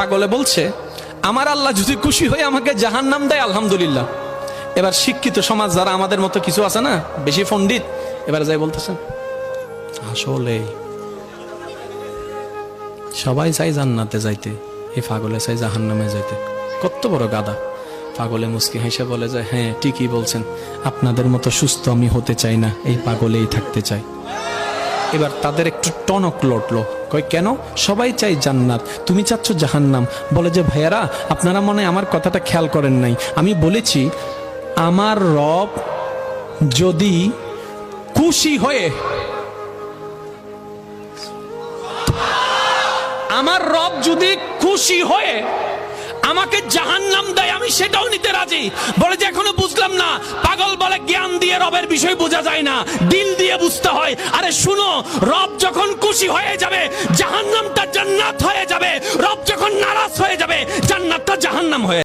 পাগলে বলছে, আমার আল্লাহ যদি খুশি হয়ে আমাকে জাহান্নাম দেয় আলহামদুলিল্লাহ। এবার শিক্ষিত সমাজ যারা আমাদের মতো কিছু আছে না, বেশি পণ্ডিত, এবার যাই বলতেছেন আসলে সবাই চাই জান্নাতে যাইতে, এই পাগলে চাই জাহান্নামে যাইতে। কত বড় গাদা! পাগলে মুস্কি হেসে বলে যায়, হ্যাঁ ঠিকই বলছেন, আপনাদের মতো সুস্থ আমি হতে চাই না, এই পাগলেই থাকতে চাই। এবার তাদের একটু টনক লটলো, কই কেন? সবাই চাই জান্নাত, তুমি চাচ্ছ জাহান্নাম। বলে যে ভাইয়ারা, আপনারা মনে হয় আমার কথাটা খেয়াল করেন নাই। আমি বলেছি আমার রব যদি খুশি হয়ে, আমার রব যদি খুশি হয়ে আমাকে জাহান্নাম দেয়, আমি সেটাও নিতে রাজি। বলে যে এখনো বুঝলাম না। পাগল বলে জ্ঞান দিয়ে রবের বিষয় বোঝা যায় না, দিল দিয়ে বুঝতে হয়। আরে শুনো, রব যখন খুশি হয়ে যাবে জাহান্নামটা জান্নাত হয়ে যাবে, রব যখন নারাজ হয়ে যাবে জান্নাতটা জাহান্নাম হয়ে